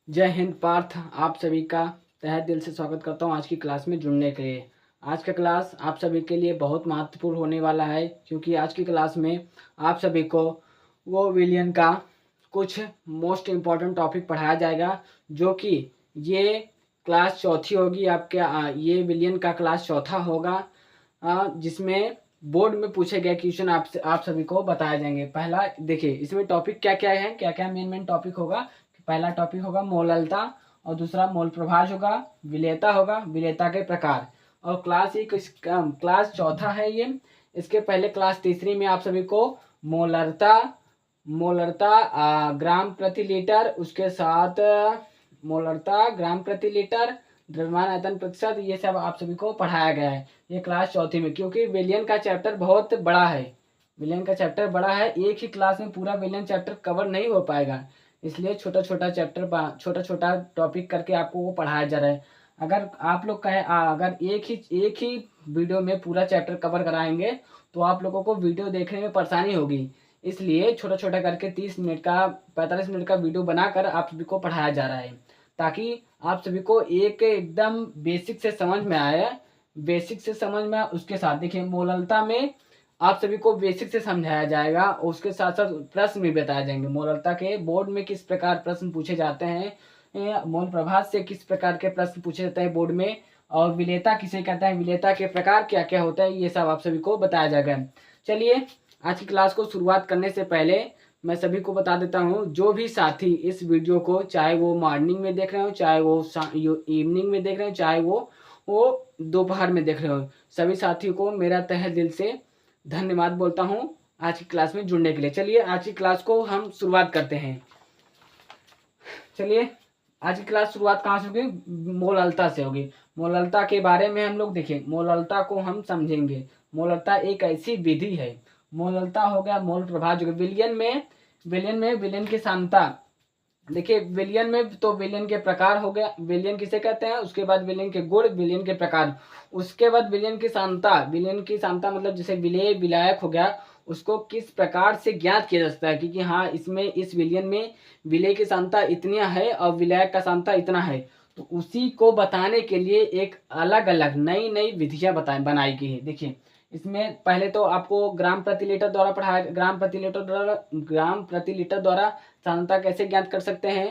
जय हिंद पार्थ। आप सभी का तहे दिल से स्वागत करता हूं आज की क्लास में जुड़ने के लिए। आज का क्लास आप सभी के लिए बहुत महत्वपूर्ण होने वाला है, क्योंकि आज की क्लास में आप सभी को वो विलियन का कुछ मोस्ट इम्पॉर्टेंट टॉपिक पढ़ाया जाएगा, जो कि ये क्लास चौथी होगी आपके। ये विलियन का क्लास चौथा होगा, जिसमें बोर्ड में पूछे गए क्वेश्चन आप सभी को बताए जाएंगे। पहला देखिए, इसमें टॉपिक क्या क्या है, क्या क्या मेन टॉपिक होगा। पहला टॉपिक होगा मोललता, और दूसरा मोल प्रभाज होगा, विलेयता होगा, विलेयता के प्रकार। और क्लास चौथा है ये। इसके पहले क्लास तीसरी में आप सभी को मोलरता ग्राम प्रति लीटर, उसके साथ मोलरता ग्राम प्रति लीटर, द्रव्यमान आयतन प्रतिशत, ये सब आप सभी को पढ़ाया गया है ये क्लास चौथी में। क्योंकि विलियन का चैप्टर बहुत बड़ा है, विलियन का चैप्टर बड़ा है, एक ही क्लास में पूरा विलियन चैप्टर कवर नहीं हो पाएगा, इसलिए छोटा छोटा चैप्टर, छोटा छोटा टॉपिक करके आपको वो पढ़ाया जा रहा है। अगर आप लोग कहे अगर एक ही वीडियो में पूरा चैप्टर कवर कराएंगे तो आप लोगों को वीडियो देखने में परेशानी होगी, इसलिए छोटा छोटा करके 30 मिनट का 45 मिनट का वीडियो बनाकर आप सभी को पढ़ाया जा रहा है, ताकि आप सभी को एक एकदम बेसिक से समझ में आए। बेसिक से समझ में उसके साथ देखिए, मोललता में आप सभी को बेसिक से समझाया जाएगा, और उसके साथ साथ प्रश्न भी बताए जाएंगे। मोललता के बोर्ड में किस प्रकार प्रश्न पूछे जाते हैं, मोल प्रभाज से किस प्रकार के प्रश्न पूछे जाते हैं बोर्ड में, और विलेयता किसे कहता है, विलेयता के प्रकार क्या क्या होता है, ये सब आप सभी को बताया जाएगा। चलिए, आज की क्लास को शुरुआत करने से पहले मैं सभी को बता देता हूँ, जो भी साथी इस वीडियो को, चाहे वो मॉर्निंग में देख रहे हो, चाहे वो इवनिंग में देख रहे हो, चाहे वो दोपहर में देख रहे हो, सभी साथियों को मेरा तहे दिल से धन्यवाद बोलता हूँ आज की क्लास में जुड़ने के लिए। चलिए, आज की क्लास को हम शुरुआत करते हैं। चलिए, आज की क्लास शुरुआत कहाँ से होगी, मोललता से होगी। मोललता के बारे में हम लोग देखें, मोललता को हम समझेंगे। मोललता एक ऐसी विधि है, मोललता हो गया, मोल प्रभाज हो गया। विलियन की सांद्रता देखिए, विलियन में तो विलियन के प्रकार हो गया, विलियन किसे कहते हैं, उसके बाद विलियन के गुण, विलियन के प्रकार, उसके बाद विलियन की सांद्रता। विलियन की सांद्रता मतलब जैसे विलेय विलायक हो गया, उसको किस प्रकार से ज्ञात किया जा सकता है, क्योंकि हाँ, इसमें इस विलियन में विलेय की सांद्रता इतनी है और विलायक का सांद्रता इतना है, तो उसी को बताने के लिए एक अलग अलग नई नई विधियां बनाई गई है। देखिए, इसमें पहले तो आपको ग्राम प्रति लीटर द्वारा पढ़ाया, ग्राम प्रति लीटर द्वारा सांद्रता कैसे ज्ञात कर सकते हैं।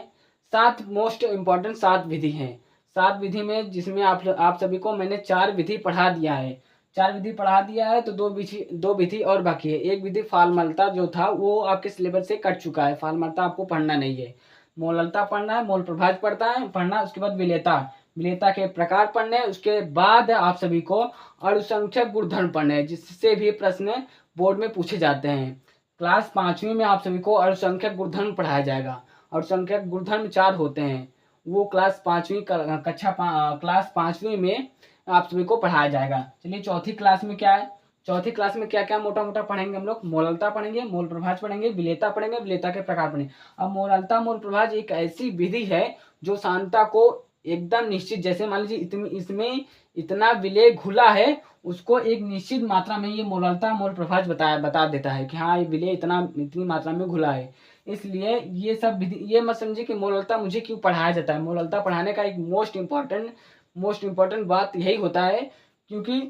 7 मोस्ट इम्पॉर्टेंट 7 विधि हैं। 7 विधि में, जिसमें आप सभी को मैंने 4 विधि पढ़ा दिया है। 4 विधि पढ़ा दिया है, तो 2 विधि और बाकी है। एक विधि फार्मलता जो था वो आपके सिलेबस से कट चुका है, फार्मलता आपको पढ़ना नहीं है। मोललता पढ़ना है, मोल प्रभाज पढ़ना, उसके बाद विलेयता, विलेयता के प्रकार पढ़ने हैं। उसके बाद आप सभी को अणुसंख्यक गुणधर्म पढ़ने हैं, जिससे भी प्रश्न बोर्ड में पूछे जाते हैं। क्लास 5वीं में आप सभी को अणुसंख्यक गुणधर्म पढ़ाया जाएगा। अणुसंख्यक गुणधर्म 4 होते हैं, वो क्लास 5वीं में आप सभी को पढ़ाया जाएगा। चलिए, चौथी क्लास में क्या है, चौथी क्लास में क्या क्या मोटा मोटा पढ़ेंगे हम लोग। मोललता पढ़ेंगे, मोल प्रभाज पढ़ेंगे, विलेयता पढ़ेंगे, विलेयता के प्रकार पढ़ेंगे। अब मोललता मोल प्रभाज एक ऐसी विधि है जो सांद्रता को एकदम निश्चित, जैसे मान लीजिए इसमें इतना विलेय घुला है, उसको एक निश्चित मात्रा में ये मोललता मोल प्रभाज बता देता है कि हाँ, ये विलेय इतनी मात्रा में घुला है। इसलिए ये सब विधि, ये मत समझिए कि मोललता मुझे क्यों पढ़ाया जाता है। मोललता पढ़ाने का एक मोस्ट इम्पॉर्टेंट बात यही होता है, क्योंकि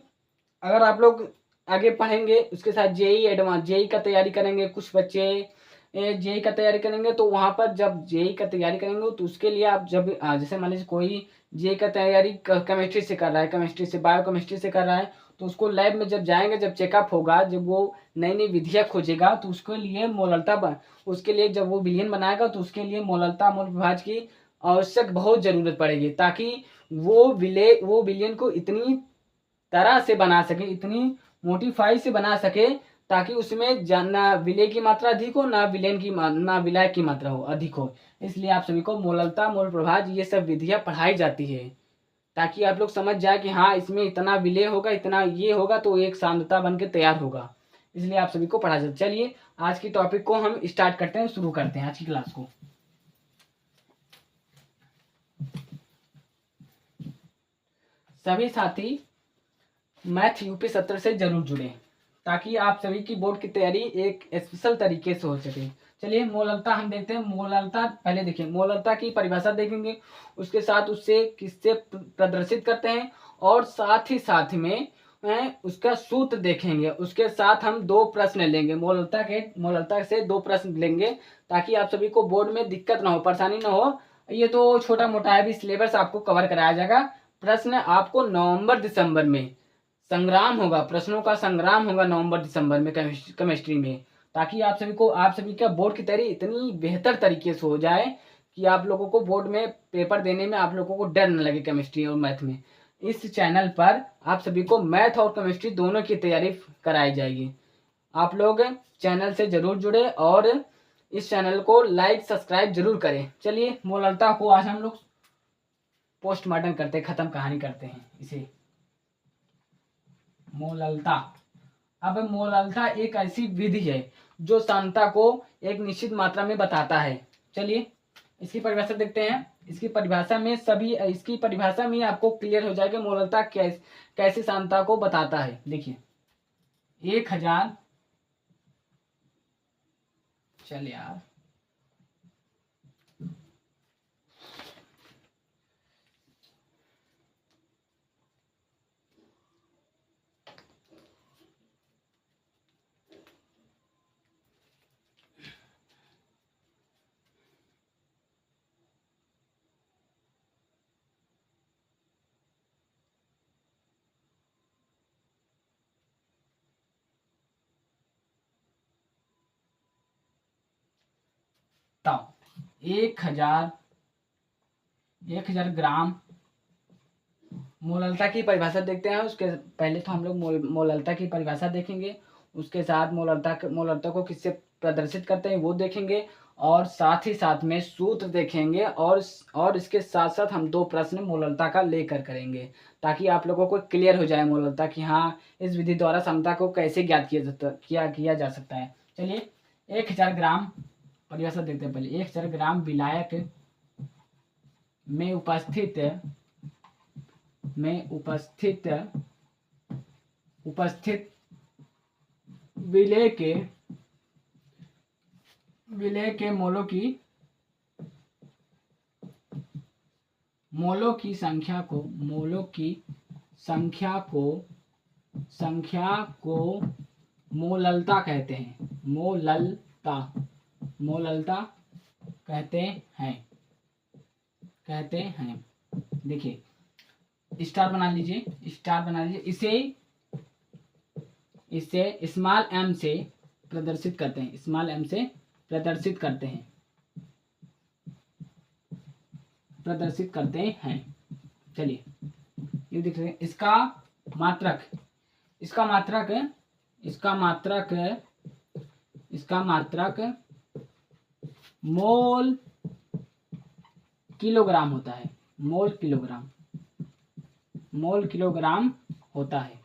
अगर आप लोग आगे पढ़ेंगे, उसके साथ जेई का तैयारी करेंगे, कुछ बच्चे जेई का तैयारी करेंगे, तो वहाँ पर जब जेई का तैयारी करेंगे तो उसके लिए आप जब जैसे मान लीजिए कोई जेई का तैयारी केमिस्ट्री से कर रहा है, केमिस्ट्री से बायोकेमिस्ट्री से कर रहा है, तो उसको लैब में जब जाएंगे, जब चेकअप होगा, जब वो नई नई विधियाँ खोजेगा, तो उसके लिए जब वो विलियन बनाएगा, तो उसके लिए मोललता मोल प्रभाज की आवश्यक बहुत जरूरत पड़ेगी, ताकि वो विलियन को इतनी तरह से बना सके, इतनी मोटिफाई से बना सके, ताकि उसमें ना विलेय की मात्रा अधिक हो, ना विलायक की मात्रा हो अधिक हो। इसलिए आप सभी को मोललता मोल प्रभाज ये सब विधियां पढ़ाई जाती है, ताकि आप लोग समझ जाए कि हाँ, इसमें इतना विलेय होगा, इतना ये होगा, तो एक सांद्रता बन के तैयार होगा। इसलिए आप सभी को पढ़ा जाता है। चलिए, आज की टॉपिक को हम स्टार्ट करते हैं, शुरू करते हैं आज की क्लास को। सभी साथी मैथ यूपी 70 से जरूर जुड़े, ताकि आप सभी की बोर्ड की तैयारी एक स्पेशल तरीके से हो सके। चलिए मोललता हम देखते हैं। मोललता पहले देखिए, मोललता की परिभाषा देखेंगे, उसके साथ उससे किससे प्रदर्शित करते हैं, और साथ ही साथ में उसका सूत्र देखेंगे। उसके साथ हम दो प्रश्न लेंगे, मोललता से दो प्रश्न लेंगे, ताकि आप सभी को बोर्ड में दिक्कत ना हो, परेशानी ना हो। ये तो छोटा मोटा है, भी सिलेबस आपको कवर कराया जाएगा। प्रश्न आपको नवंबर दिसंबर में संग्राम होगा, प्रश्नों का संग्राम होगा नवंबर दिसंबर में केमिस्ट्री में, ताकि आप सभी का बोर्ड की तैयारी इतनी बेहतर तरीके से हो जाए कि आप लोगों को बोर्ड में पेपर देने में आप लोगों को डर न लगे केमिस्ट्री और मैथ में। इस चैनल पर आप सभी को मैथ और केमिस्ट्री दोनों की तैयारी कराई जाएगी। आप लोग चैनल से जरूर जुड़े और इस चैनल को लाइक सब्सक्राइब जरूर करें। चलिए मोललता को आज हम लोग पोस्टमार्टम करते, खत्म कहानी करते हैं इसे। मोललता, अब मोललता एक ऐसी विधि है जो सांद्रता को एक निश्चित मात्रा में बताता है। चलिए इसकी परिभाषा देखते हैं। इसकी परिभाषा में आपको क्लियर हो जाएगा मोललता कैसे सांद्रता को बताता है। देखिए 1000, चल यार, तब 1000 ग्राम मोललता की परिभाषा देखते हैं। उसके पहले तो हम लोग मोललता की परिभाषा देखेंगे, उसके साथ मोललता को किससे प्रदर्शित करते हैं वो देखेंगे, और साथ ही साथ में सूत्र देखेंगे, और इसके साथ साथ हम दो प्रश्न मोललता का लेकर करेंगे, ताकि आप लोगों को क्लियर हो जाए मोललता कि हाँ इस विधि द्वारा समता को कैसे ज्ञात किया जा सकता है। चलिए 1000 ग्राम परिभाषा देखते हैं। पहले 1000 ग्राम विलायक में उपस्थित विलेय के मोलों की संख्या को मोललता कहते हैं। मोललता कहते हैं। देखिए स्टार बना लीजिए, इसे स्मॉल m से प्रदर्शित करते हैं। चलिए ये देख रहे हैं, इसका मात्रक मोल किलोग्राम होता है। मोल किलोग्राम होता है।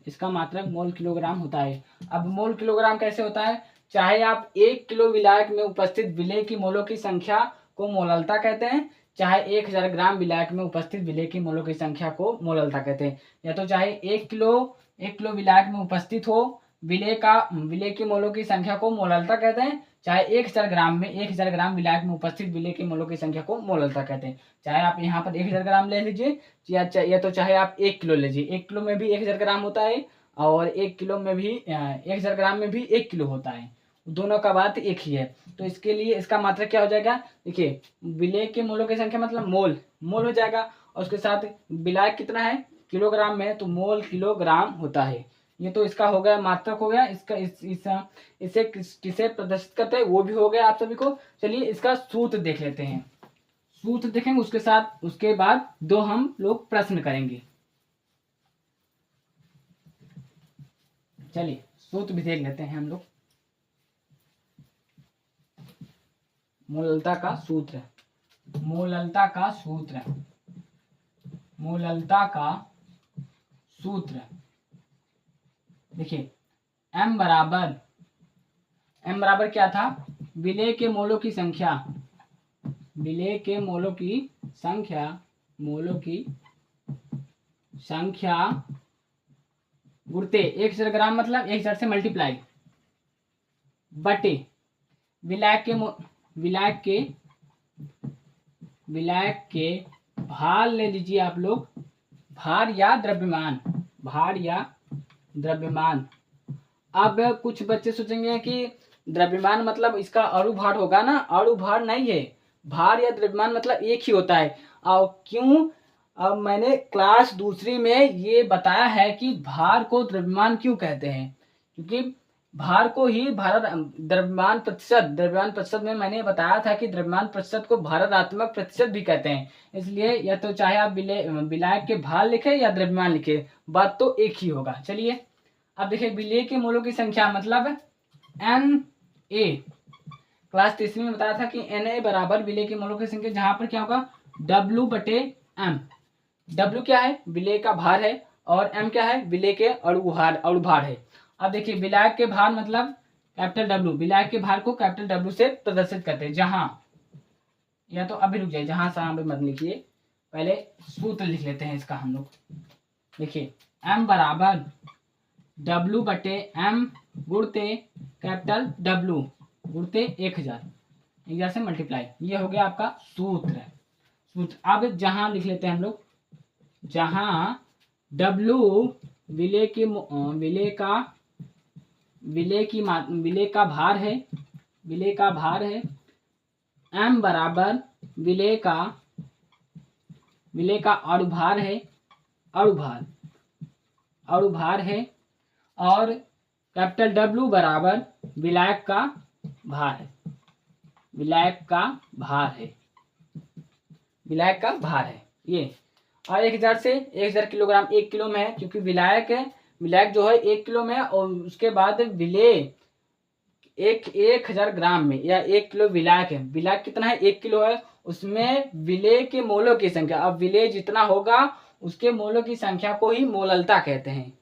इसका मात्रक मोल किलोग्राम होता है। अब मोल किलोग्राम कैसे होता है? चाहे आप 1 किलो विलायक में उपस्थित विलेय की मोलों की संख्या को मोललता कहते हैं, चाहे 1000 ग्राम विलायक में उपस्थित विलेय की मोलों की संख्या को मोललता कहते हैं। या तो चाहे 1 किलो विलायक में उपस्थित हो विलेय की मोलों की संख्या को मोललता कहते हैं, चाहे 1000 ग्राम विलायक में उपस्थित विलेय की मोलों की संख्या को मोललता कहते हैं। चाहे आप यहाँ पर 1000 ग्राम ले लीजिए, या तो चाहे आप 1 किलो लीजिए। 1 किलो में भी 1000 ग्राम होता है, और 1 किलो में भी 1000 ग्राम में भी 1 किलो होता है। दोनों का बात एक ही है। तो इसके लिए इसका मात्रक क्या हो जाएगा? देखिए विलेय के मोलों की संख्या मतलब मोल हो जाएगा, और उसके साथ विलायक कितना है किलोग्राम में, तो मोल किलोग्राम होता है। ये तो इसका हो गया, मात्रक हो गया। इसे किसे प्रदर्शित करते हैं वो भी हो गया आप सभी को। चलिए इसका सूत्र देख लेते हैं। सूत्र देखेंगे, उसके बाद दो हम लोग प्रश्न करेंगे। चलिए सूत्र भी देख लेते हैं हम लोग। मोललता का सूत्र देखिए m बराबर क्या था? विलेय के मोलों की संख्या गुणते 1000 ग्राम मतलब 1000 से मल्टीप्लाई, बटे विलायक के विलायक के भार ले लीजिए आप लोग, भार या द्रव्यमान, भार या द्रव्यमान। अब कुछ बच्चे सोचेंगे कि द्रव्यमान मतलब इसका अणुभार होगा ना, अणुभार नहीं है, भार या द्रव्यमान मतलब एक ही होता है। और क्यों, अब मैंने क्लास दूसरी में ये बताया है कि भार को द्रव्यमान क्यों कहते हैं, क्योंकि भार को ही द्रव्यमान प्रतिशत में मैंने बताया था कि द्रव्यमान प्रतिशत को भारात्मक प्रतिशत भी कहते हैं। इसलिए या तो चाहे आप विलायक के भार लिखे या द्रव्यमान लिखे, बात तो एक ही होगा। चलिए अब देखिए, विलेय के मोलों की संख्या मतलब Na, क्लास तीसरी में बताया था कि Na बराबर विलेय के मोलों की संख्या, जहां पर क्या होगा W/M। W क्या है, विलेय का भार है, और M क्या है, विलेय के अणुभार है। अब देखिए विलायक के भार मतलब कैपिटल W, विलायक के भार को कैपिटल W से प्रदर्शित करते हैं। जहां, या तो अभी रुक जाइए, जहां से अभी मत लिखिए, पहले सूत्र लिख लेते हैं इसका हम लोग। देखिए M बराबर W/M गुणते कैपिटल W गुणते 1000 से मल्टीप्लाई, ये हो गया आपका सूत्र। अब जहां लिख लेते हैं हम लोग, जहां W विलेय का भार है, M बराबर विलेय का अणुभार है, अणुभार है, और कैपिटल W बराबर विलायक का भार है, विलायक का भार है ये। और 1000 से 1000 किलोग्राम 1 किलो में है, क्योंकि विलायक जो है 1 किलो में है, और उसके बाद विलेय 1000 ग्राम में, या 1 किलो विलायक है। विलायक कितना है, 1 किलो है, उसमें विलेय के मोलों की संख्या, अब विलेय जितना होगा उसके मोलों की संख्या को ही मोललता कहते हैं।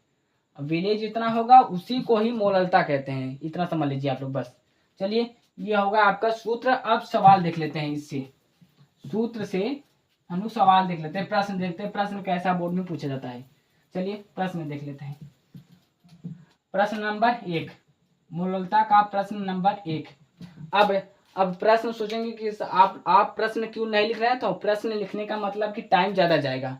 विलेय जितना होगा उसी को ही मोललता कहते हैं, इतना समझ लीजिए आप लोग बस। चलिए ये होगा आपका सूत्र। अब सवाल देख लेते हैं, इससे सूत्र से हम लोग सवाल देख लेते हैं, प्रश्न देखते हैं, प्रश्न कैसा बोर्ड में पूछा जाता है। चलिए प्रश्न देख लेते हैं। प्रश्न नंबर 1, मोललता का प्रश्न नंबर 1। अब प्रश्न सोचेंगे कि आप प्रश्न क्यों नहीं लिख रहे हैं, तो प्रश्न लिखने का मतलब कि टाइम ज्यादा जाएगा।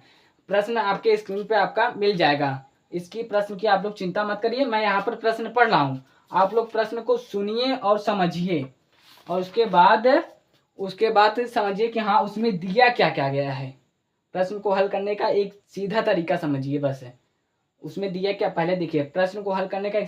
प्रश्न आपके स्क्रीन पे आपका मिल जाएगा, इसकी प्रश्न की आप लोग चिंता मत करिए। मैं यहाँ पर प्रश्न पढ़ रहा हूँ, आप लोग प्रश्न को सुनिए और समझिए, और उसके बाद समझिए कि हाँ उसमें दिया क्या क्या गया है। प्रश्न को हल करने का एक सीधा तरीका समझिए बस है, उसमें दिया क्या। पहले देखिए, प्रश्न को हल करने का एक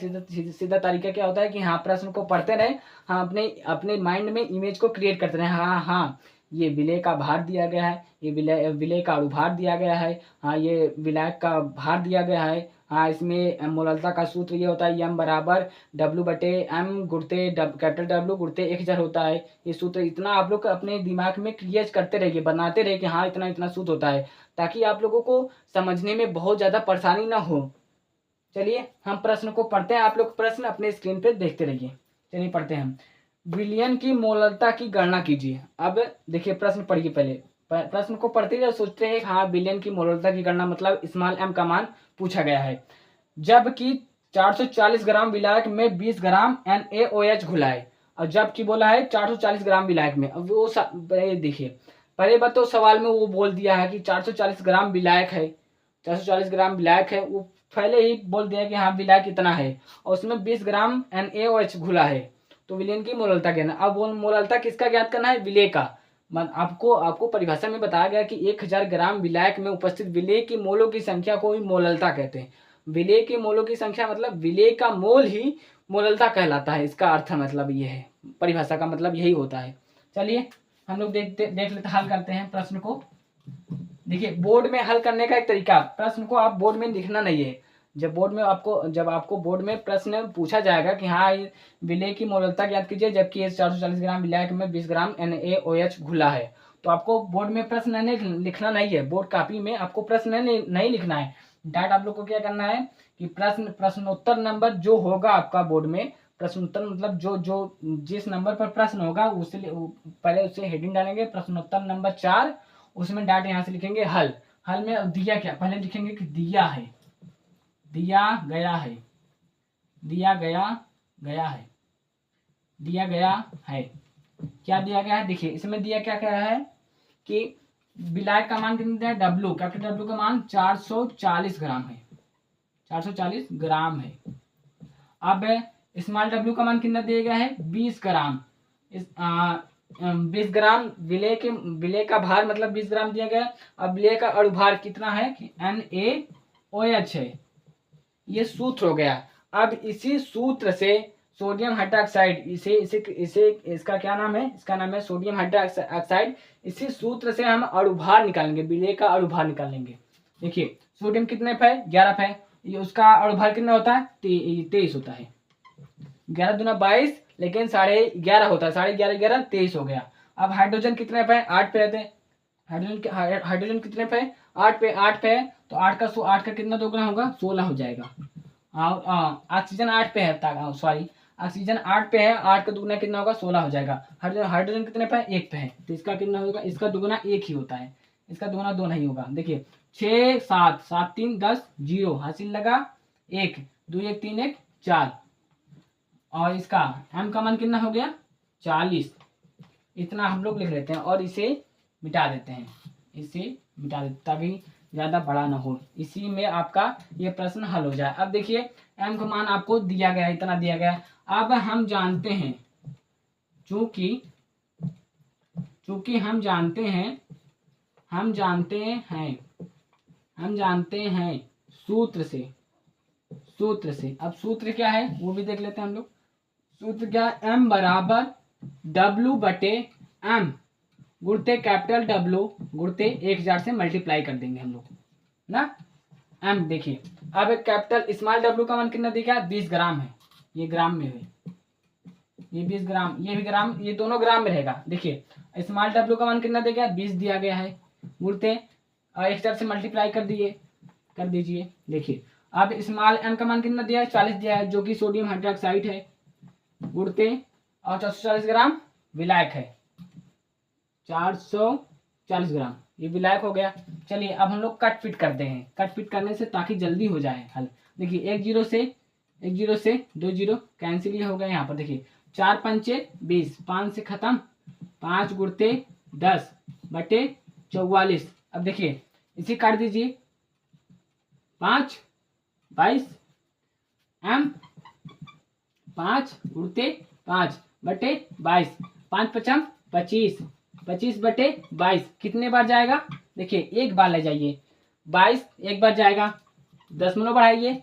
सीधा तरीका क्या होता है कि हाँ प्रश्न को पढ़ते रहे, हाँ अपने माइंड में इमेज को क्रिएट करते रहे। हाँ ये विलेय का भार दिया गया है, ये विलेय का अणुभार दिया गया है, हाँ ये विलायक का भार दिया गया है, हाँ इसमें मोललता का सूत्र ये होता है M बराबर W/M गुणते कैपिटल W गुणते 1000 होता है। ये सूत्र इतना आप लोग अपने दिमाग में क्रिएट करते रहिए, बनाते रहिए कि हाँ इतना इतना सूत्र होता है, ताकि आप लोगों को समझने में बहुत ज़्यादा परेशानी ना हो। चलिए हम प्रश्न को पढ़ते हैं, आप लोग प्रश्न अपने स्क्रीन पे देखते रहिए। चलिए पढ़ते हैं। विलयन की मोललता की गणना कीजिए। अब देखिए प्रश्न पढ़िए, पहले प्रश्न को पढ़ते रहिए, सोचते हैं हाँ विलयन की मोललता की गणना मतलब स्मॉल m का मान पूछा गया है। जबकि 440 ग्राम विलायक में 20 ग्राम NaOH घुलाए, और जबकि बोला है 440 ग्राम विलायक में। अब वो देखिए पहले बात तो सवाल में वो बोल दिया है कि 440 ग्राम विलायक है, 440 ग्राम विलायक है, वो पहले ही बोल दिया कि हाँ विलायक कितना है, और उसमें 20 ग्राम NaOH घुला है, तो विलयन की मोललता ज्ञान। अब वो मोललता किसका ज्ञात करना है, विलेय का। आपको परिभाषा में बताया गया कि 1000 ग्राम विलायक में उपस्थित विलेय की मोलों की संख्या को ही मोललता कहते हैं। विलेय के मोलों की संख्या मतलब विलेय का मोल ही मोललता कहलाता है, इसका अर्थ मतलब ये है, परिभाषा का मतलब यही होता है। चलिए हम लोग देख लेते, हल करते हैं प्रश्न को। देखिए बोर्ड में हल करने का एक तरीका, प्रश्न को आप बोर्ड में लिखना नहीं है। जब आपको बोर्ड में प्रश्न पूछा जाएगा कि हाँ विलेय की मोललता ज्ञात कीजिए, जबकि 440 ग्राम विलायक में 20 ग्राम NaOH घुला है, तो आपको बोर्ड में प्रश्न नहीं लिखना नहीं है, बोर्ड कॉपी में आपको प्रश्न नहीं लिखना है। डायरेक्ट आप लोग को क्या करना है कि प्रश्नोत्तर नंबर जो होगा आपका बोर्ड में, प्रश्नोत्तर मतलब जो जिस नंबर पर प्रश्न होगा पहले उससे हेडिंग डालेंगे प्रश्नोत्तर नंबर 4, उसमें डायरेक्ट यहाँ से लिखेंगे हल में दिया क्या, पहले लिखेंगे कि दिया गया है। दिया गया है। क्या दिया गया है, देखिए इसमें दिया क्या गया है कि विलायक का मान कितना दिया है, डब्लू, कैपिटल डब्लू का मान 440 ग्राम है, 440 ग्राम है। अब स्मॉल डब्लू का मान कितना दिया गया है, 20 ग्राम। 20 ग्राम विलेय का भार मतलब 20 ग्राम दिया गया। अब विलेय का अणुभार कितना है कि NaOH है। ये सूत्र हो गया। अब इसी सूत्र से सोडियम हाइड्रोक्साइड, इसे इसे इसे इसका क्या नाम है, इसका नाम है सोडियम हाइड्रोक्साइड। इसी सूत्र से हम अणुभार निकालेंगे, विलेय का अणुभार निकालेंगे। देखिए सोडियम कितने पे, 11 पे, ये उसका अणुभार कितना होता है, 23 होता है। 11 दूना 22, लेकिन 11.5 होता है, 11.5 11 23 हो गया। अब हाइड्रोजन कितने पे, 8 पे रहते हैं। हाइड्रोजन कितने पे, 8 पे, 8 पे है तो 8 का कितना दोगुना होगा, 16 हो जाएगा। ऑक्सीजन 8 पे है, सॉरी ऑक्सीजन 8 पे है, 8 का दुगुना कितना होगा, 16 हो जाएगा। हाइड्रोजन कितने पे है, 1 पे है, तो इसका कितना होगा, इसका दुगुना 1 ही होता है, इसका दुगुना 2 नहीं होगा। देखिए 6 7 7 3 10 0 हासिल लगा, 1 2 1 3 1 4, और इसका m का मान कितना हो गया, 40। इतना हम लोग लिख लेते हैं और इसे मिटा देते हैं, इसे मिटा देते ताकि ज़्यादा बड़ा ना हो। इसी में आपका ये प्रश्न हल हो जाए। अब देखिए m का मान आपको दिया गया है, इतना दिया गया है। अब हम जानते हैं, चूंकि हम जानते हैं, हम जानते हैं सूत्र से, अब सूत्र क्या है वो भी देख लेते हैं हम लोग। सूत्र क्या है, m बराबर W/m गुणते कैपिटल W गुणते 1000 से मल्टीप्लाई कर देंगे हम लोग ना। m देखिए अब एक कैपिटल स्मॉल w का मान कितना दिया है, 20 ग्राम है, ये ग्राम में है, ये 20 ग्राम, ये भी ग्राम, ये दोनों ग्राम में रहेगा। देखिए स्मॉल w का मान कितना दिया गया, 20 दिया गया है, गुणते 1000 से मल्टीप्लाई कर दीजिए। देखिए अब स्मॉल m का मान कितना दिया है, 40 दिया है, जो कि सोडियम हाइड्रोक्साइड है, गुणते और 440 ग्राम विलायक है, 440 ग्राम ये विलायक हो गया। चलिए अब हम लोग कट फिट करते हैं, कट फिट करने से ताकि जल्दी हो जाए हल। देखिए 1 0 से 2 0 कैंसिल ये हो गया। यहाँ पर देखिए 4 5 20, 5 से खत्म, 5 गुणते 10/44। अब देखिए इसे काट दीजिए, 5 22 m 5 गुणते 5/22, 5 5 25, 25/22 कितने बार जाएगा, देखिए एक बार ले जाइए, 22 एक बार जाएगा, दशमलव बढ़ाइए,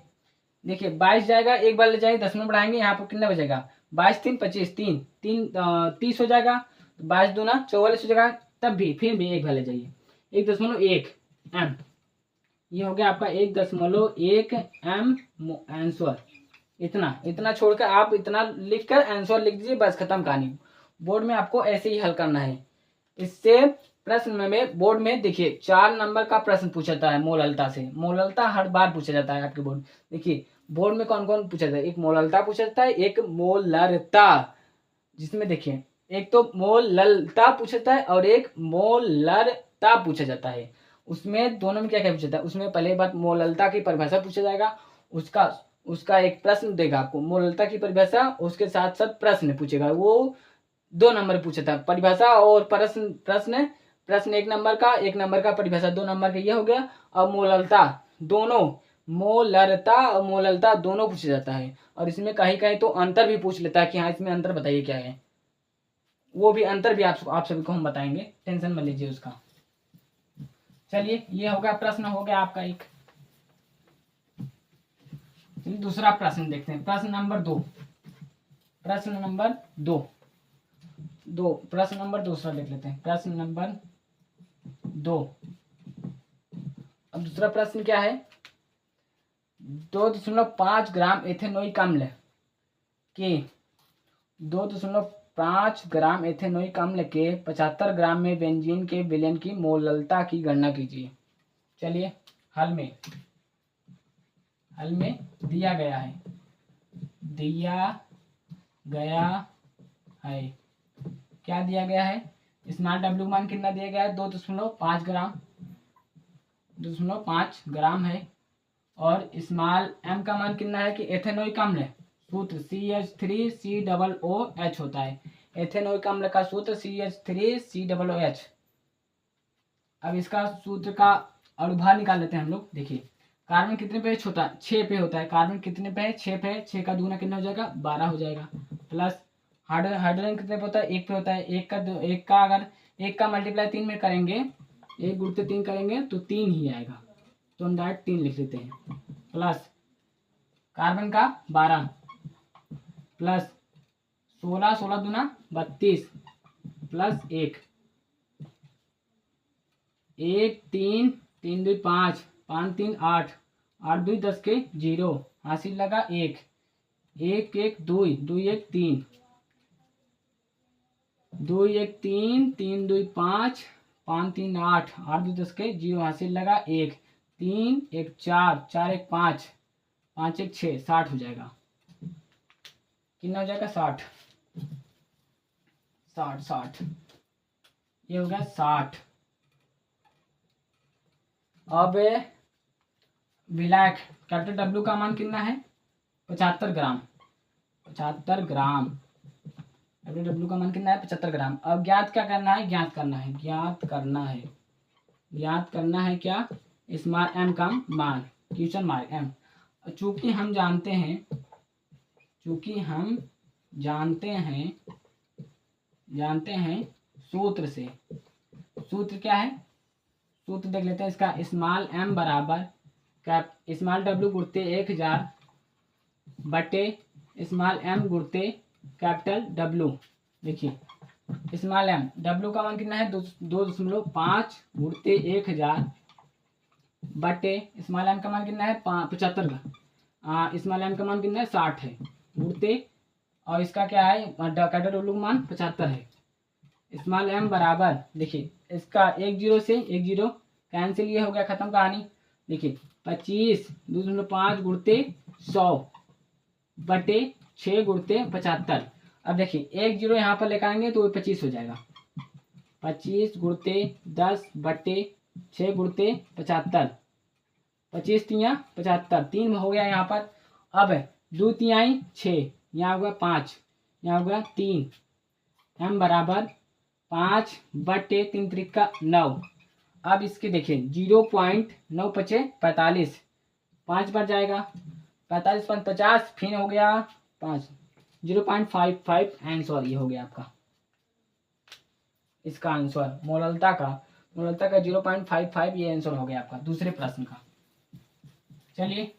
देखिए 22 जाएगा, एक बार ले जाइए, दशमलव बढ़ाएंगे, यहाँ पर कितना बचेगा, 22 3 25, 30 हो जाएगा, 22 दूना 44 हो जाएगा, तब भी फिर भी एक बार ले जाइए, 1.1 m, ये हो गया आपका 1.1 m आंसर। इतना छोड़कर आप इतना लिखकर आंसर लिख दीजिए, बस खत्म कहानी। बोर्ड में आपको ऐसे ही हल करना है। इससे प्रश्न में बोर्ड में देखिए 4 नंबर का प्रश्न पूछा जाता है मोललता से, मोललता हर बार पूछा जाता है आपके बोर्ड। देखिए बोर्ड में कौन कौन पूछा जाता है, एक मोललता पूछा जाता है, एक मोलरता, जिसमें देखिए एक तो मोललता पूछा जाता है और एक मोलरता पूछा जाता है। उसमें दोनों में क्या क्या पूछा जाता है, उसमें पहले बात मोललता की परिभाषा पूछा जाएगा, उसका एक प्रश्न देगा आपको, मोललता की परिभाषा, उसके साथ साथ प्रश्न पूछेगा, वो 2 नंबर पूछा था, परिभाषा और प्रश्न 1 नंबर का, 1 नंबर का परिभाषा 2 नंबर का, ये हो गया। और मोललता दोनों, मोलरता और मोललता दोनों पूछा जाता है, और इसमें कहीं कहीं तो अंतर भी पूछ लेता है कि हाँ इसमें अंतर बताइए क्या है, वो भी अंतर भी आप सभी को हम बताएंगे, टेंशन मत लीजिए उसका। चलिए ये हो गया, प्रश्न हो गया आपका एक। चलिए दूसरा प्रश्न देखते हैं, प्रश्न नंबर 2, प्रश्न नंबर दूसरा देख लेते हैं, प्रश्न नंबर 2। अब दूसरा प्रश्न क्या है, 2.5 ग्राम एथेनोइक अम्ल के 2.5 ग्राम एथेनोइक अम्ल के 75 ग्राम में बेंजीन के विलयन की मोललता की गणना कीजिए। चलिए हल में दिया गया है, क्या दिया गया है, स्मॉल डब्ल्यू मान कितना दिया गया है, 2.5 ग्राम है, और स्मॉल m का मान कितना है कि एथेनोइक अम्ल सूत्र CH3COOH होता है। एथेनॉइक अम्ल का सूत्र CH3COOH। अब इसका सूत्र का अणुभार निकाल लेते हैं हम लोग। देखिए कार्बन कितने पे होता है, 6 पे होता है। कार्बन कितने पे है, 6 पे है। 6 का दूना कितना हो जाएगा, 12 हो जाएगा। प्लस हाइड्रोजन कितने पे होता है, 1 पे होता है। एक का अगर 1 का मल्टीप्लाई 3 में करेंगे, 1 गुणित 3 करेंगे तो 3 ही आएगा, तो हम डायरेक्ट 3 लिख लेते हैं। प्लस कार्बन का 12 प्लस 16, 16 दूना 32 प्लस 1, 3 3 2 5, 5 3 8, 8 2 10 के 0, हासिल लगा 1, 1 1 2 2 1 3, 2 1 3, 3 2 5, 5 3 8, 8 2 10 के 0, हासिल लगा 1, 3 1 4, 4 1 5, 5 1 6, 60 हो जाएगा। कितना हो जाएगा, 60 60 60, ये हो गया 60। अब विलायक कैपिटल डब्ल्यू का मान कितना है, 75 ग्राम। 75 ग्राम कैपिटल डब्ल्यू का मान कितना है, 75 ग्राम। अब ज्ञात क्या करना है, ज्ञात करना है क्या, स्मॉल एम का मान, क्वेश्चन मार्क एम। चूंकि हम जानते हैं सूत्र से, सूत्र क्या है, सूत्र देख लेते हैं इसका। स्मॉल एम बराबर स्मॉल डब्ल्यू गुणते 1000 बटे स्मॉल एम गुणते कैपिटल डब्ल्यू। देखिए स्मॉल एम, डब्ल्यू का मान कितना है, 2.5 गुणते 1000 बटे स्मॉल एम का मान कितना है, 75 का। स्मॉल एम का मान कितना है, 60 है गुणते, और इसका क्या है, कैपिटल डब्ल्यू का मान 75 है। स्मॉल एम बराबर, देखिए इसका 1 0 से 1 0 कैंसिल, ये हो गया, खत्म कहानी। देखिए 25 2.5 गुणते 100 बटे 6 गुणते 75। अब देखिए 1 0 यहाँ पर लेकर आएंगे तो 25 हो जाएगा। 25 गुणते 10 बटे 6 गुणते 75, 25 3 75, 3 हो गया यहाँ पर। अब 2 3 6, यहाँ हो गया 5, यहाँ हो गया 3, एम बराबर 5 बटे 3 त्रिका 9। अब इसके देखिए 0.9 पचे 45, 5 बढ़ जाएगा, 45 5 50, फिर हो गया 5, 0.55 आंसर ये हो गया आपका। इसका आंसर मोललता का 0.55 ये आंसर हो गया आपका दूसरे प्रश्न का। चलिए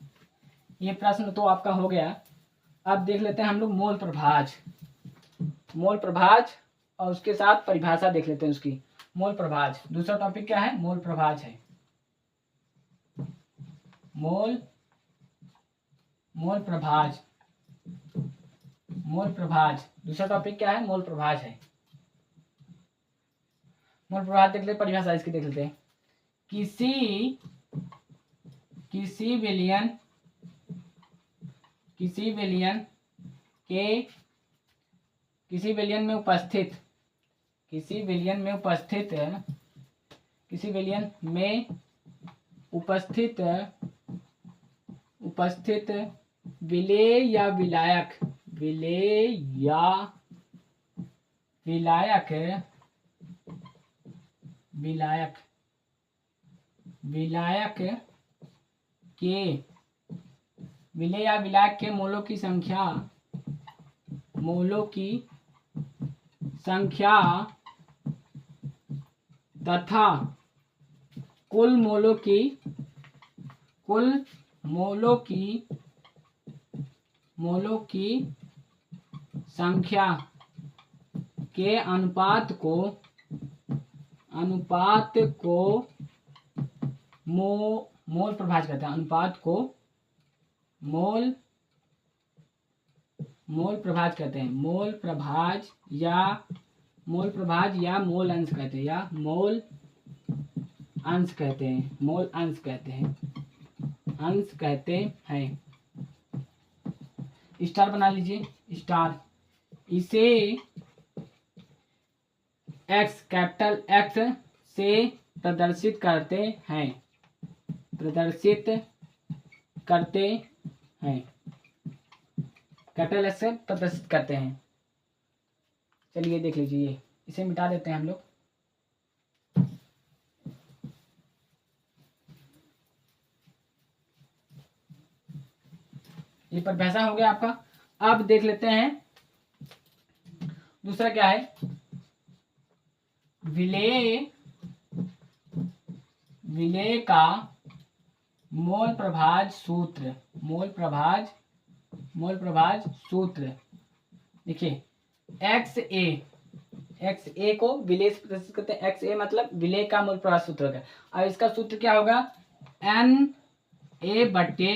ये प्रश्न तो आपका हो गया। अब देख लेते हैं हम लोग मोल प्रभाज और उसके साथ परिभाषा देख लेते हैं उसकी। मोल प्रभाज, दूसरा टॉपिक क्या है, मोल प्रभाज है। मोल प्रभाज, दूसरा टॉपिक क्या है, मोल प्रभाज है। मोल प्रभाज देख लेते, परिभाषा इसकी देख लेते हैं। किसी विलयन में उपस्थित विलेय या विलायक के मोलों की संख्या तथा कुल मोलों की संख्या के अनुपात को मोल प्रभाज कहते हैं। अनुपात को मोल प्रभाज कहते हैं। मोल प्रभाज या मोल अंश कहते हैं। स्टार बना लीजिए, स्टार। इसे एक्स, कैपिटल एक्स से प्रदर्शित करते हैं। कैपिटल एस से प्रदर्शित करते हैं। चलिए देख लीजिए, इसे मिटा देते हैं हम लोग। ये परिभाषा हो गया आपका। अब देख लेते हैं दूसरा क्या है। विलेय का मोल प्रभाज सूत्र। मोल प्रभाज सूत्र देखिए, एक्स ए को विलेय से प्रदर्शित करते हैं। एक्स ए मतलब विलेय का मूल प्रभाज सूत्र होगा। अब इसका सूत्र क्या होगा, एन ए बटे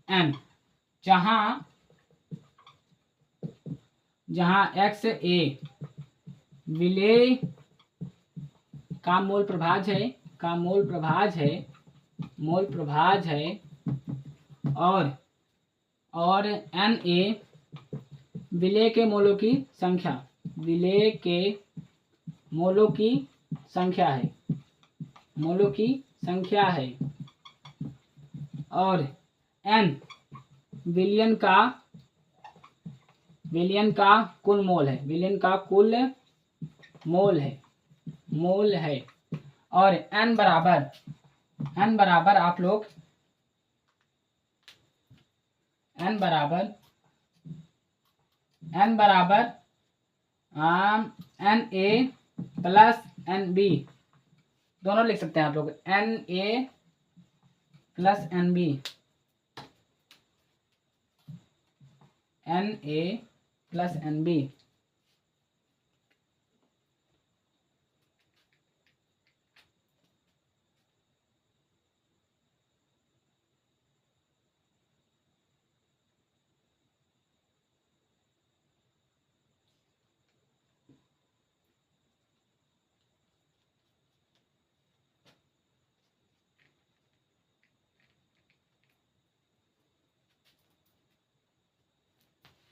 एन, जहां एक्स ए विलेय का मोल प्रभाज है, और एन ए विलेय के मोलों की संख्या है, और एन विलयन का कुल मोल है, और एन बराबर आप लोग N A plus N B दोनों लिख सकते हैं आप लोग। N A plus N B,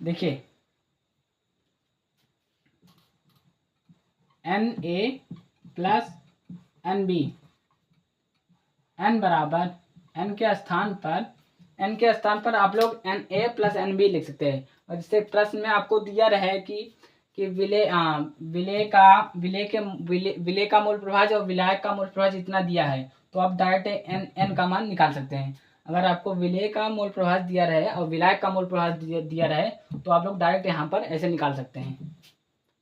देखिए N A plus N B, N बराबर एन के स्थान पर आप लोग N A plus N B लिख सकते हैं। और जैसे प्रश्न में आपको दिया रहे कि विलेय का मूल प्रभाज और विलायक का मूल प्रभाज इतना दिया है, तो आप डायरेक्ट एन का मान निकाल सकते हैं। अगर आपको विलेय का मूल प्रभाज दिया रहे और विलायक का मूल प्रभाज दिया रहे, तो आप लोग डायरेक्ट यहाँ पर ऐसे निकाल सकते हैं।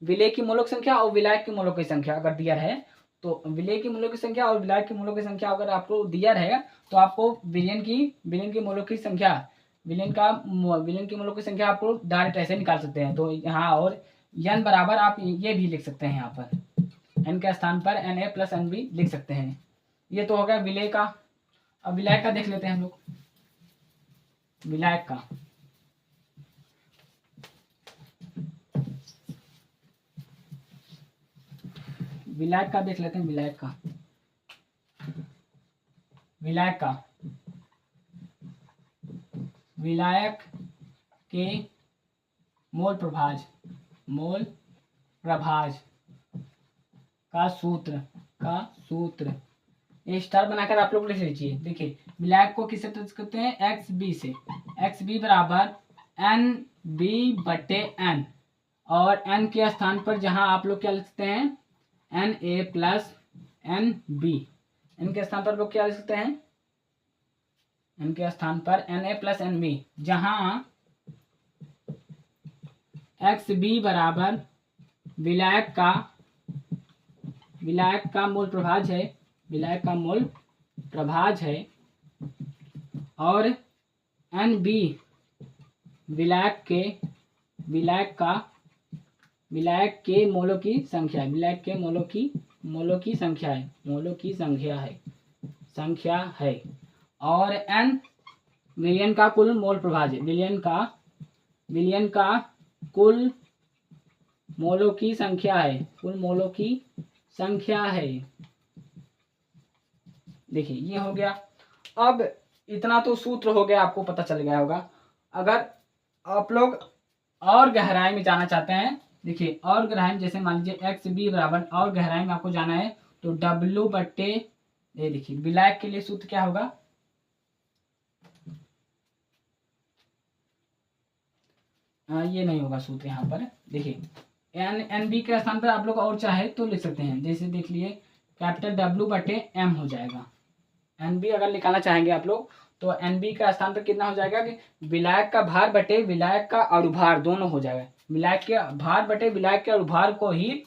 विलेय की मूलों की संख्या और विलायक की मूलों की संख्या अगर दिया रहे, तो विलेय की मूलों की संख्या और विलायक की मूलों की संख्या अगर आपको दिया रहेगा, तो आपको विलयन की मूलों की संख्या विलयन की मूलों की संख्या आपको डायरेक्ट ऐसे निकाल सकते हैं। तो यहाँ और एन बराबर आप ये भी लिख सकते हैं, यहाँ पर एन के स्थान पर N A plus N B लिख सकते हैं। ये तो हो गया विलेय का। अब विलायक का देख लेते हैं हम लोग। विलायक का देख लेते हैं। विलायक के मोल प्रभाज का सूत्र ये स्टार बनाकर आप लोग लिख लीजिए। देखिए विलायक को किससे प्रदर्शित करते हैं, एक्स बी से। एक्स बी बराबर एन बी बटे एन, और एन के स्थान पर जहां आप लोग क्या लिख सकते हैं, N A plus N B. N के स्थान पर लोग क्या लिख सकते हैं, एन के स्थान पर N A plus N B, जहां एक्स बी बराबर विलायक का मूल प्रभाज है, और एन बी विलायक के मोलों की संख्या है, और एन विलयन का कुल मोल प्रभाज है। विलयन का कुल मोलों की संख्या है। देखिए ये हो गया। अब इतना तो सूत्र हो गया, आपको पता चल गया होगा। अगर आप लोग और गहराई में जाना चाहते हैं, देखिए और गहराई में, जैसे मान लीजिए एक्स बी बराबर और गहराई में आपको जाना है, तो डब्ल्यू बट्टे ये देखिए विलायक के लिए सूत्र क्या होगा, ये नहीं होगा सूत्र यहाँ पर। देखिए NB के स्थान पर आप लोग और चाहे तो लिख सकते हैं, जैसे देख लिए कैपिटल W/M हो जाएगा। NB अगर निकालना चाहेंगे आप लोग तो NB का स्थान पर कितना हो जाएगा कि विलायक का भार बटे विलायक का अणुभार दोनों हो जाएगा। विलायक के भार बटे विलायक के अणुभार को ही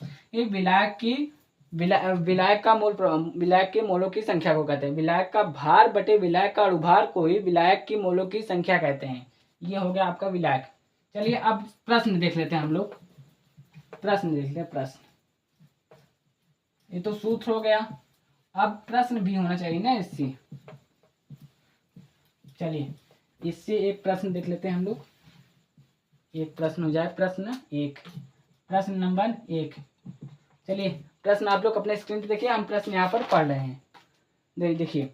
विलायक का मोल विलायक के मोलों की संख्या को कहते हैं। विलायक का भार बटे विलायक का अणुभार को ही विलायक की मोलों की संख्या कहते हैं। ये हो गया आपका विलायक। चलिए अब प्रश्न देख लेते हैं हम लोग। प्रश्न देख लेते प्रश्न। ये तो सूत्र हो गया, अब प्रश्न भी होना चाहिए ना इससे। चलिए इससे एक प्रश्न देख लेते हैं हम लोग। एक प्रश्न हो जाए, प्रश्न 1, प्रश्न नंबर 1। चलिए प्रश्न आप लोग अपने स्क्रीन पे देखिए, हम प्रश्न यहाँ पर पढ़ रहे हैं। देखिए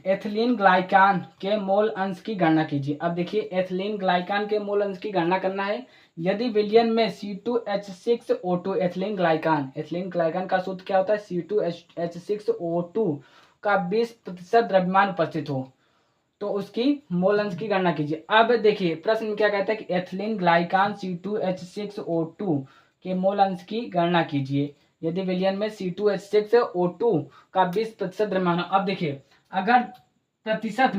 एथिलीन ग्लाइकान के मोल अंश की गणना कीजिए। अब देखिए एथिलीन ग्लाइकान के मोल अंश की गणना करना है। यदि विलयन में C2H6O2 एथिलीन ग्लाइकान का सूत्र क्या होता है, C2H6O2 का 20% द्रव्यमान उपस्थित हो तो उसकी मोल अंश की गणना कीजिए। अब देखिए प्रश्न में क्या कहता है कि एथिलीन ग्लाइकान C2H6O2 के मोल अंश की गणना कीजिए यदि विलयन में C2H6O2 का 20% द्रव्यमान। अब देखिए अगर प्रतिशत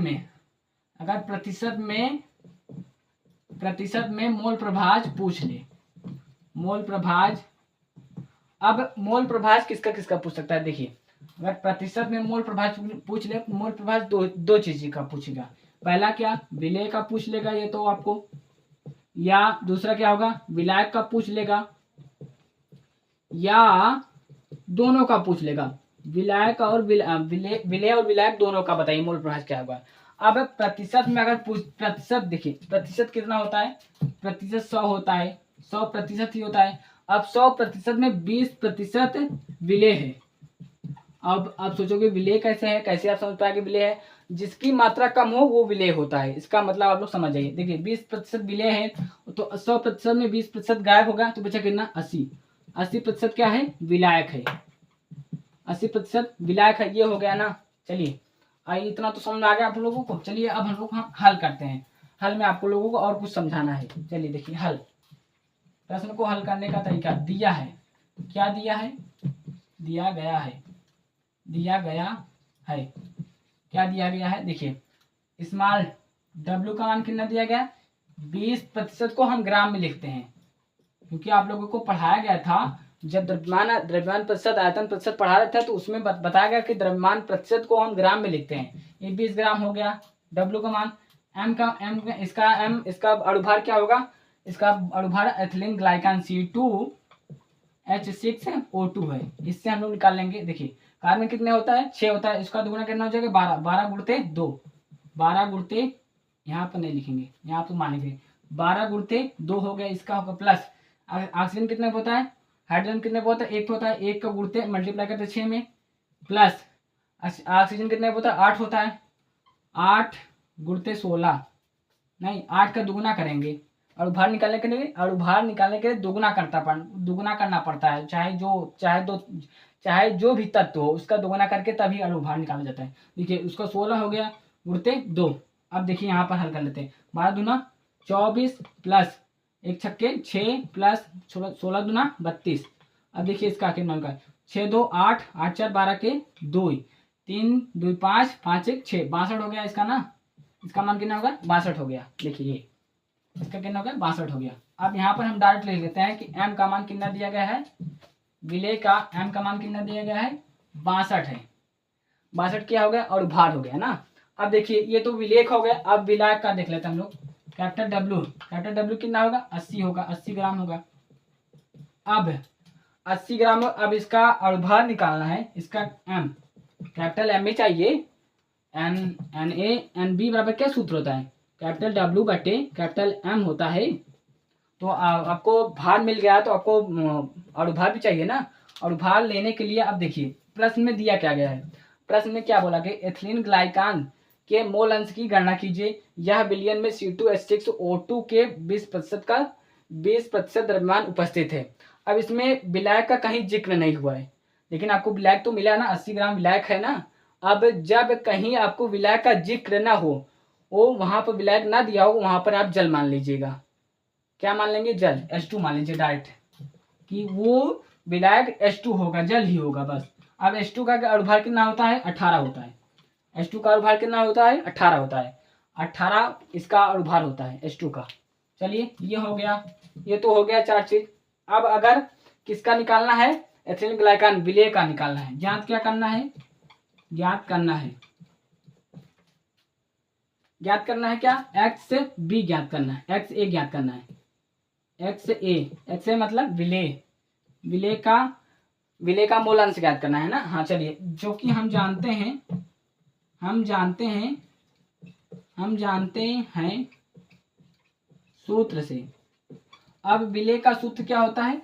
में मोल प्रभाज पूछ ले, मोल प्रभाज, अब मोल प्रभाज किसका किसका पूछ सकता है। देखिए अगर प्रतिशत में मोल प्रभाज पूछ ले, मोल प्रभाज दो चीज का पूछेगा। पहला क्या, विलेय का पूछ लेगा ये तो आपको, या दूसरा क्या होगा विलायक का पूछ लेगा, या दोनों का पूछ लेगा। विलायक और विलेय और विलायक दोनों का बताइए मोल प्रभाज क्या होगा। अब प्रतिशत में अगर प्रतिशत, देखिए प्रतिशत कितना होता है, प्रतिशत 100 होता है, 100% ही होता है। अब 100% में 20% विलेय है। अब आप सोचोगे विलेय कैसे है, कैसे आप समझ पाएंगे विलेय है, जिसकी मात्रा कम हो वो विलेय होता है। इसका मतलब आप लोग समझ जाइए। देखिए 20% विलेय है तो 100% में 20% गायब होगा तो बचा कितना, 80% क्या है, विलायक है। 80% विलायक है, ये हो गया ना। चलिए आइए इतना तो समझ आ गया आप लोगों को। चलिए अब हम लोग हल करते हैं। हल में आपको लोगों को और कुछ समझाना है। चलिए देखिए हल, प्रश्न को हल करने का तरीका दिया है। क्या दिया है, दिया गया है क्या दिया गया है। देखिए स्मॉल W का मान कितना दिया गया, 20% को हम ग्राम में लिखते हैं, क्योंकि आप लोगों को पढ़ाया गया था जब द्रव्यमान प्रतिशत आयतन प्रतिशत पढ़ा रहे थे तो उसमें बताया गया कि द्रव्यमान प्रतिशत को हम ग्राम में लिखते हैं। ये 20 ग्राम हो गया W का मान। इसका अणुभार क्या होगा, इसका अणुभार एथिलीन ग्लाइकान C2H6O2 है। इससे हम लोग निकाल लेंगे। देखिए कार्बन कितने होता है, 6 होता है, इसका दुगुना कितना हो जाएगा, 12, 12 गुणते 2, 12 गुणते, यहाँ पर नहीं लिखेंगे, यहाँ पर मानेंगे 12 गुणते 2 हो गया, इसका होगा प्लस। ऑक्सीजन कितने होता है, हाइड्रोजन कितने होता है, 1 होता है, 1 का गुणते मल्टीप्लाई करते 6 में, प्लस ऑक्सीजन कितने होता है, 8 होता है, 8 गुणते 16, नहीं 8 का दुगुना करेंगे। अणुभार निकालने के लिए दुगुना करना पड़ता है, चाहे जो भी तत्व हो उसका दुगुना करके तभी अणुभार निकाला जाता है। देखिए उसका 16 हो गया गुणते 2। अब देखिए यहाँ पर हल कर लेते हैं। 12 दूना 24 प्लस 1 छक्के 6 प्लस 16 दूना 32। अब देखिए इसका कितना होगा, 6 2 8, 8 4 12 के 2, 3 2 5, 5 1 6, 62 हो गया इसका ना। इसका मान कितना होगा, 62 हो गया। देखिए ये इसका कितना हो गया, 62 हो गया। अब यहाँ पर हम डायरेक्ट लिख लेते हैं कि M का मान कितना दिया गया है, विलेय का M का मान कितना दिया गया है, 62 है। 62 क्या हो गया, और भार हो गया ना। अब देखिए ये तो विलेय हो गया। अब विलायक का देख लेते हैं हम लोग। कैपिटल W कितना होगा, 80 होगा, 80 ग्राम होगा। अब 80 ग्राम, अब इसका अणुभार निकालना है, इसका M, कैपिटल M ही चाहिए। NaNB बराबर क्या सूत्र होता है, कैपिटल W बटे कैपिटल M होता है। तो आपको भार मिल गया तो आपको अणुभार भी चाहिए ना। अणुभार लेने के लिए अब देखिए प्रश्न में दिया क्या गया है। प्रश्न में क्या बोला कि एथिलीन ग्लाइकान के मोल अंश की गणना कीजिए। यह विलयन में C2H6O2 के 20% द्रव्यमान उपस्थित है। अब इसमें विलायक का कहीं जिक्र नहीं हुआ है, लेकिन आपको विलायक तो मिला ना, 80 ग्राम विलायक है ना। अब जब कहीं आपको विलायक का जिक्र ना हो, वो वहां पर विलायक ना दिया हो, वहां पर आप जल मान लीजिएगा। क्या मान लेंगे, जल, H2 मान लीजिए डायरेक्ट, कि वो विलायक H2 होगा, जल ही होगा बस। अब H2 का अणुभार कितना होता है, 18 होता है। H2 का अणुभार कितना होता है, 18 होता है। 18 इसका अणुभार होता है H2 का। चलिए ये हो गया, ये तो हो गया 4 चीज। अब अगर किसका निकालना है, एथिलीन ग्लाइकॉन विलेय का निकालना है। ज्ञात क्या करना है, ज्ञात करना है, ज्ञात करना है क्या, एक्स बी ज्ञात करना है, एक्स ए ज्ञात करना है, एक्स ए, एक्स ए मतलब विलेय, विलेय का मूल अंश ज्ञात करना है ना। हाँ चलिए, जो कि हम जानते हैं, हम जानते हैं सूत्र से। अब विलेय का सूत्र क्या होता है,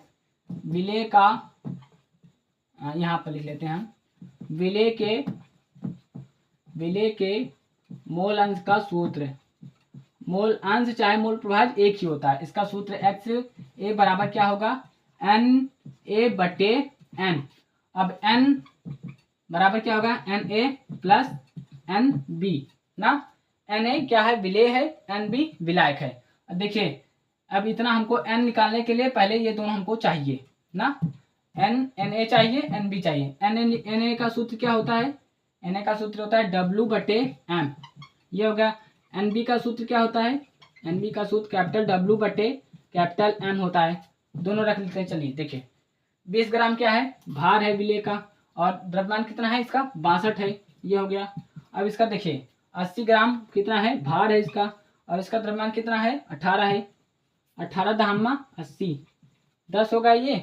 विलेय का, यहाँ पर लिख लेते हैं हम, विलेय के मोल अंश का सूत्र, मोल अंश चाहे मोल प्रभाज एक ही होता है। इसका सूत्र एक्स ए बराबर क्या होगा, एन ए बटे एन। अब एन बराबर क्या होगा, N A plus N B ना। एन ए क्या है, विलेय है, एन बी विलायक है। अब देखिए, अब इतना हमको एन निकालने के लिए पहले ये दोनों हमको चाहिए ना, एन ए चाहिए, एन बी चाहिए। एन ए का सूत्र क्या होता है, एन ए का सूत्र होता है डब्ल्यू बटे एम, ये हो गया। एन बी का सूत्र क्या होता है, एन बी का सूत्र कैपिटल डब्ल्यू बटे कैपिटल एम होता है। दोनों रख लेते हैं। चलिए देखिए, 20 ग्राम क्या है, भार है विलेय का, और द्रव्यमान कितना है इसका, 62 है, ये हो गया। अब इसका देखिए 80 ग्राम कितना है, भार है इसका, और इसका द्रव्यमान कितना है, 18 है। 18 दहम्मा 80, 10 होगा ये,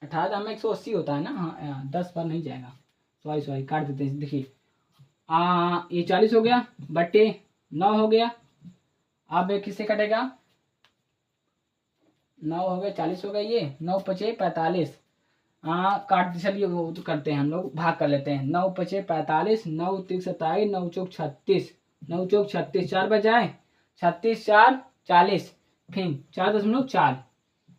18 दहम्मा 180 होता है ना। हाँ 10 पर नहीं जाएगा, सॉरी काट देते हैं। देखिए ये 40 हो गया बटे 9 हो गया। अब किससे कटेगा, 9 हो गया, 40 हो गया, ये 9 पचे 45, काट, चलिए वो तो करते हैं हम लोग, भाग कर लेते हैं। 9 पचे 45, 9 तिक 27, 9 चौक 36, 9 चौक 36, 4 बजाए 36, 4 40, फिर 4.4,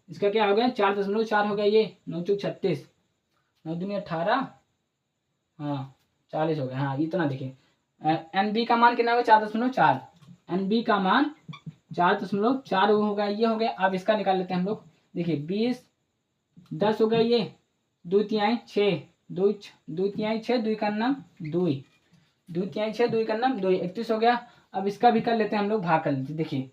इसका क्या हो गया, 4.4 हो गया ये, 9 चौक 36, 9 दूनी 18, हाँ 40 हो गया। हाँ इतना देखिए, एन बी का मान कितना होगा, 4.4, एन बी का मान 4.4 होगा, ये हो गया। अब इसका निकाल लेते हैं हम लोग। देखिए 20, 10 हो गया, ये 2 तिहाई 6, 2 तिहाई 6, 2 का नाम 2, 2 तिहाई 6, 2 का नाम 2, 31 हो गया। अब इसका भी कर लेते हैं हम लोग, भाग कर लेते हैं। देखिए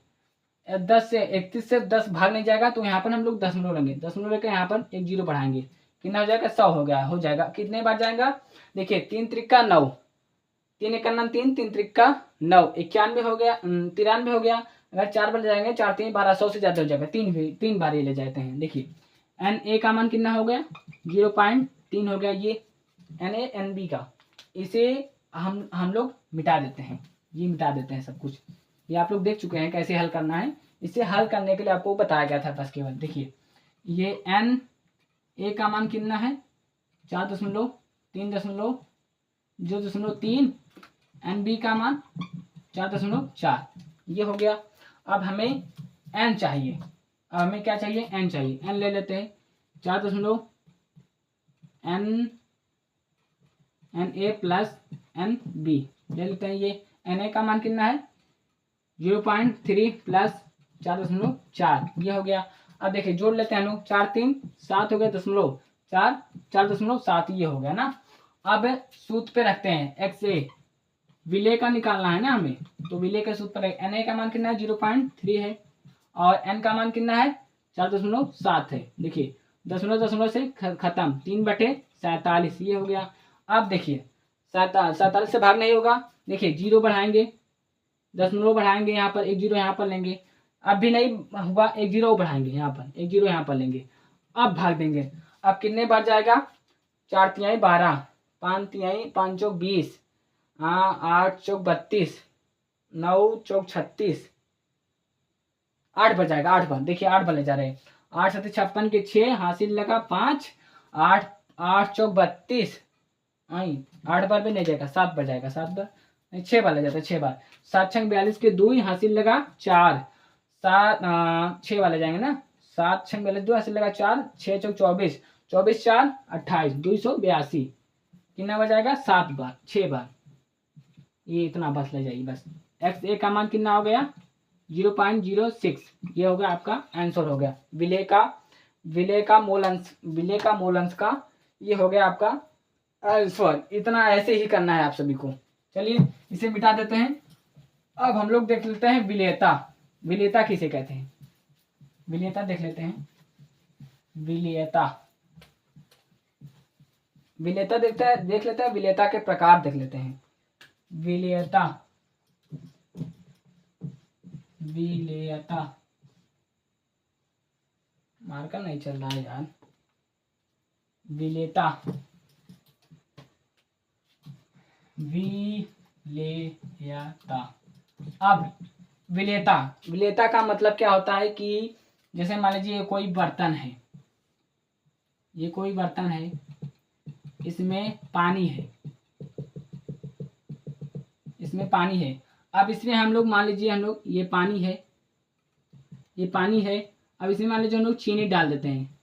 10 से 31 से 10 भाग नहीं जाएगा, तो यहाँ पर हम लोग दशमलव लेंगे, दशमलव लेकर यहाँ पर एक जीरो बढ़ाएंगे, कितना हो जाएगा, 100 हो गया, हो जाएगा। कितने बार जाएगा, देखिए 3 त्रिका 9, 3 एक का नाम 3, 3 त्रिका 9, 91 हो गया, 93 हो गया। अगर 4 बार जाएंगे, 4 3 12, 100 से ज्यादा हो जाएगा, 3 बार ये ले जाते हैं। देखिए एन ए का मान कितना हो गया, 0.3 हो गया, ये एन ए एन बी का, इसे हम लोग मिटा देते हैं, ये मिटा देते हैं सब कुछ। ये आप लोग देख चुके हैं कैसे हल करना है। इसे हल करने के लिए आपको बताया गया था बस केवल। देखिए ये एन ए का मान कितना है, 4.3.0.3, एन बी का मान 4.4, ये हो गया। अब हमें एन चाहिए, अब हमें क्या चाहिए, एन चाहिए, एन ले लेते हैं, 4 N A plus N B ले लेते हैं। ये एन ए का मान कितना है, 0.3 प्लस 4.4, ये हो गया। अब देखिए जोड़ लेते हैं हम लोग, 4 3 7 हो गया, 4 4.7, ये हो गया ना। अब सूत्र पे रखते हैं, एक्स ए विलेय का निकालना है ना हमें, तो विलेय के सूत्र पर एन ए का मान कितना है, 0.3 है, और एन का मान कितना है, 4.7 है। देखिए दशमलव से खत्म, 3/47, ये हो गया। अब देखिए 47 से भाग नहीं होगा, देखिए जीरो बढ़ाएंगे, दशमलव बढ़ाएंगे, यहाँ पर एक जीरो यहाँ पर लेंगे, अब भी नहीं हुआ, एक जीरो बढ़ाएंगे, यहाँ पर एक जीरो यहाँ पर लेंगे, अब भाग देंगे। अब कितने बार जाएगा, 4 तिहाई 12, 5 तिहाई 5 चौक 20, 8 चौक 32, 9 चौक 36, 8 बार जाएगा, 8 बार। देखिए 8 बार ले जा रहे हैं, 8 7 56 के 6 हासिल लगा 5, 8 8 चौक 32, 8 बार भी नहीं जाएगा, 7 बार जाएगा, 7 बार नहीं, 6 बार ले जाता है, 6 बार। 7 6 42 के 2 हासिल लगा 4, 6 वाले जाएंगे ना, 7 6 42 2 हासिल लगा 4, 6 चौक 24, 24 4 28, 282, कितना बार जाएगा, 7 बार, 6 बार, ये इतना बस ले जाइए बस। एक्स ए का मान कितना हो गया 0.06, ये हो गया आपका आंसर हो गया विलेय का मोल अंश का ये हो गया आपका आंसर। इतना ऐसे ही करना है आप सभी को। चलिए इसे मिटा देते हैं। अब हम लोग देख लेते हैं विलेयता। विलेयता किसे कहते हैं, विलेयता देख लेते हैं। विलेयता विलेयता देख लेते हैं। विलेयता के प्रकार देख लेते हैं। विलेयता विलेयता मार्कर नहीं चल रहा है यार। विलेयता विलेयता। अब विलेयता का मतलब क्या होता है कि जैसे मान लीजिए ये कोई बर्तन है, ये कोई बर्तन है, इसमें पानी है, इसमें पानी है। अब इसमें हम लोग मान लीजिए हम लोग ये पानी है, ये पानी है। अब इसमें मान लीजिए हम लोग चीनी डाल देते हैं,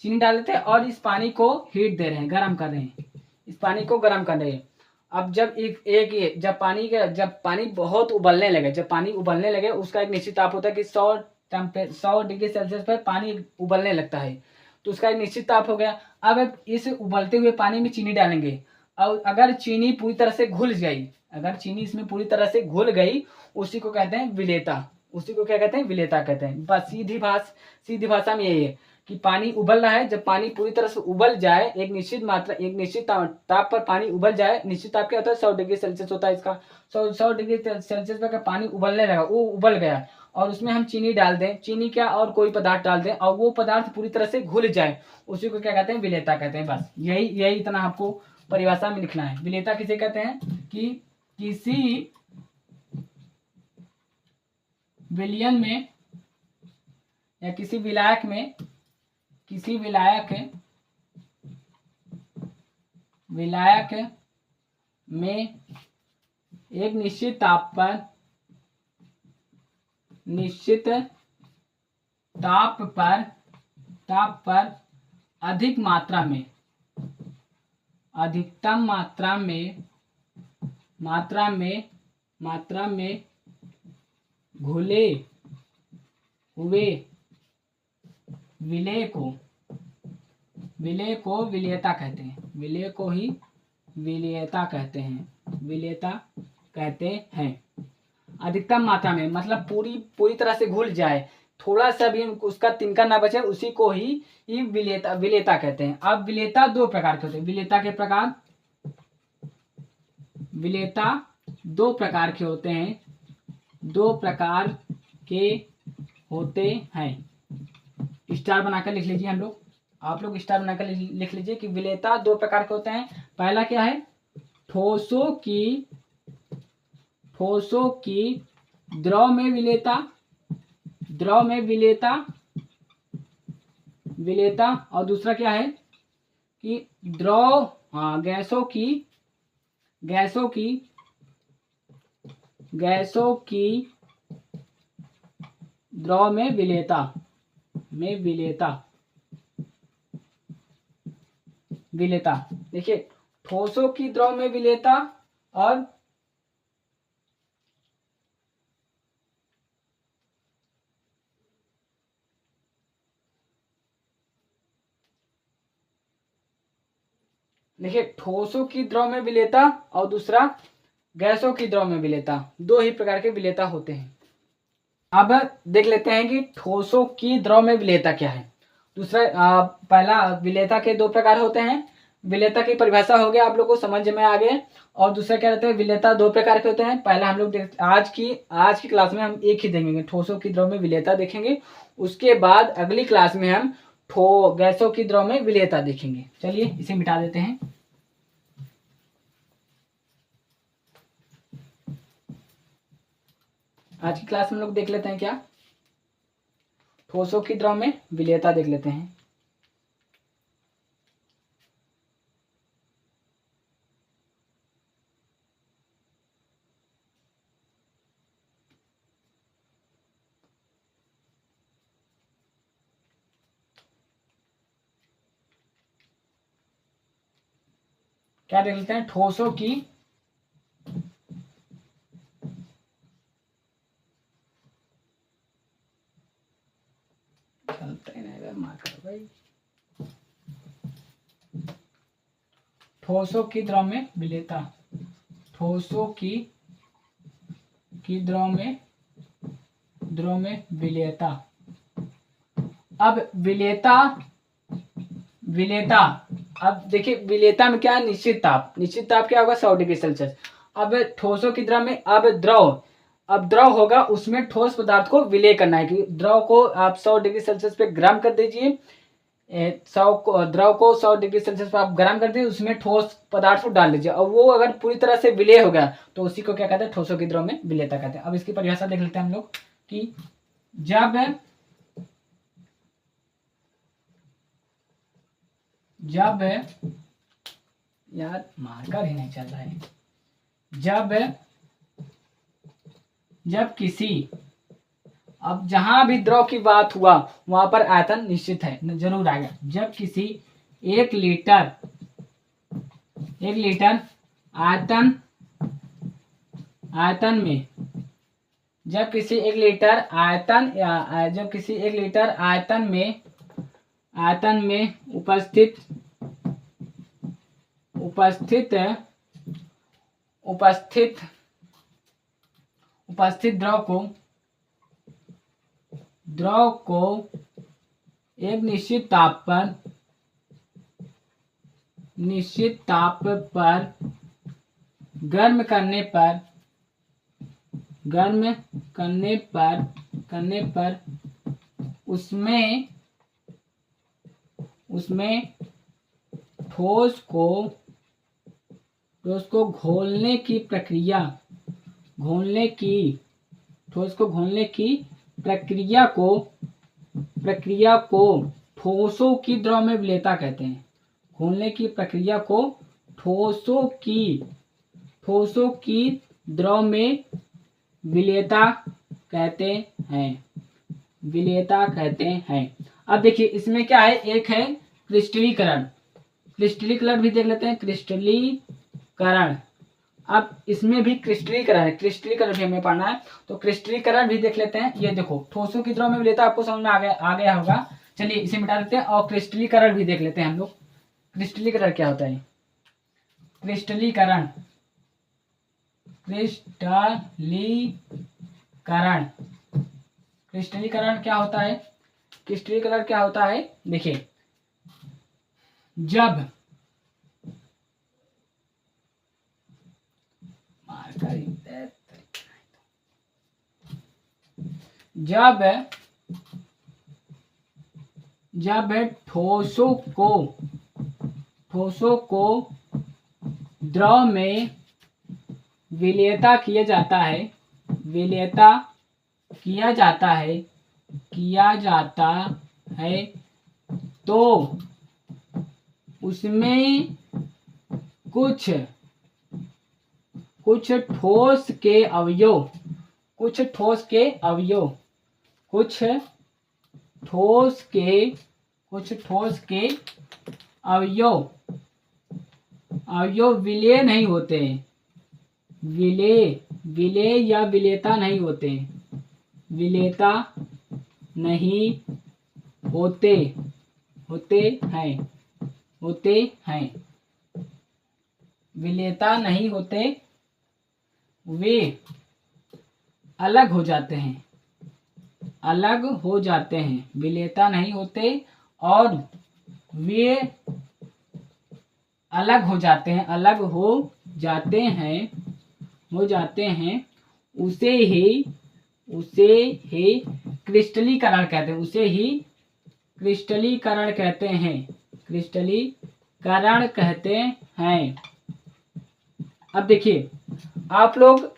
चीनी डाल देते हैं और इस पानी को हीट दे रहे हैं, गर्म कर रहे हैं, इस पानी को गर्म कर रहे हैं। अब जब जब पानी बहुत उबलने लगे, जब पानी उबलने लगे उसका एक निश्चित ताप होता है कि 100 डिग्री सेल्सियस पर पानी उबलने लगता है, तो उसका एक निश्चित ताप हो गया। अब इस उबलते हुए पानी में चीनी डालेंगे और अगर चीनी पूरी तरह से घुल गई, अगर चीनी इसमें पूरी तरह से घुल गई, उसी को कहते हैं विलेयता। उसी को क्या कहते हैं, विलेयता कहते हैं। बस सीधी भाषा में यही है कि पानी उबल रहा है, जब पानी पूरी तरह से उबल जाए, एक निश्चित ताप पर पानी उबल जाए। निश्चित ताप क्या होता है, 100 डिग्री सेल्सियस होता है इसका। 100 डिग्री सेल्सियस पर पानी उबलने लगा, वो उबल गया और उसमें हम चीनी डाल दें, चीनी क्या और कोई पदार्थ डाल दें और वो पदार्थ पूरी तरह से घुल जाए, उसी को क्या कहते हैं, विलेयता कहते हैं। बस यही इतना आपको परिभाषा में लिखना है। विलेयता किसे कहते हैं कि किसी विलयन में या किसी विलायक में एक निश्चित ताप पर अधिक मात्रा में, अधिकतम मात्रा में घुले हुए विलेय को विलेयता कहते हैं। विलेय को ही विलेयता कहते हैं। अधिकतम मात्रा में मतलब पूरी तरह से घुल जाए, थोड़ा सा भी उसका तिनका ना बचे, उसी को ही विलेयता कहते हैं। अब विलेयता दो प्रकार के होते हैं। विलेयता दो प्रकार के होते हैं। स्टार बनाकर लिख लीजिए हम लोग, आप लोग स्टार बनाकर लिख लीजिए कि विलेयता दो प्रकार के होते हैं। पहला क्या है, ठोसों की द्रव में विलेयता, और दूसरा क्या है कि गैसों की द्रव में विलेयता। देखिए, ठोसों की द्रव में विलेयता और देखिए, ठोसों की द्रव में विलेयता और दूसरा गैसों की द्रव में विलेयता, दो ही प्रकार के विलेयता होते हैं। अब देख लेते हैं कि ठोसों की द्रव में विलेयता क्या है। पहला विलेयता के दो प्रकार होते हैं। विलेयता की परिभाषा हो गया, आप लोग को समझ में आ गए। और दूसरा क्या रहता है, विलेयता दो प्रकार के होते हैं। पहला हम लोग आज की क्लास में हम एक ही देखेंगे, ठोसों की द्रव में विलेयता देखेंगे। उसके बाद अगली क्लास में हम गैसों की द्रव में विलेयता देखेंगे। चलिए इसे मिटा देते हैं। आज की क्लास में लोग देख लेते हैं क्या, ठोसों की द्रव में विलेयता देख लेते हैं। क्या देख लेते हैं, ठोसों की मार्कर भाई। ठोसों की द्रव में विलेयता, ठोसों की द्रव में विलेयता। अब विलेयता अब देखिए विलेयता में क्या है, निश्चित ताप क्या होगा 100 डिग्री सेल्सियस। अब ठोसों की द्रव में अब द्रव होगा, उसमें ठोस पदार्थ को विलय करना है कि द्रव को आप 100 डिग्री सेल्सियस पे गर्म कर दीजिए, द्रव को 100 डिग्री सेल्सियस पर आप गर्म कर दीजिए, उसमें ठोस पदार्थ को डाल दीजिए और वो अगर पूरी तरह से विलय हो गया तो उसी को क्या कहते हैं, ठोसों की द्रव में विलेयता कहते हैं। अब इसकी परिभाषा देख लेते हैं हम लोग कि जब यार मार्कर ही नहीं चल रहा है, जब किसी, अब जहां भी द्रव की बात हुआ वहां पर आयतन निश्चित है, जरूर आएगा। जब किसी 1 लीटर आयतन में, जब किसी 1 लीटर आयतन में उपस्थित द्रव को एक निश्चित ताप पर गर्म करने पर उसमें ठोस को घोलने की प्रक्रिया को ठोसों की द्रव में विलेयता कहते हैं। घोलने की प्रक्रिया को ठोसों की द्रव में विलेयता कहते हैं। अब देखिए इसमें क्या है, एक है क्रिस्टलीकरण भी देख लेते हैं, क्रिस्टलीकरण। अब इसमें भी क्रिस्टलीकरण भी हमें पढ़ना है, तो क्रिस्टलीकरण भी देख लेते हैं। ये देखो ठोसों की द्रव में विलेयता आपको समझ में आ गया होगा। चलिए इसे मिटा देते हैं और क्रिस्टलीकरण भी देख लेते हैं हम लोग। क्रिस्टलीकरण क्या होता है, क्रिस्टलीकरण क्या होता है, क्रिस्टलीकरण क्या होता है, देखिए जब ठोसों को द्रव में विलेयता किया जाता है तो उसमें कुछ ठोस के अवयव विलेय नहीं होते, विलेय या विलेयता नहीं होते, विलेयता नहीं होते हैं, विलेयता नहीं होते, वे अलग हो जाते हैं, विलेयता नहीं होते और वे अलग हो जाते हैं, उसे ही क्रिस्टलीकरण कहते हैं। अब देखिए आप लोग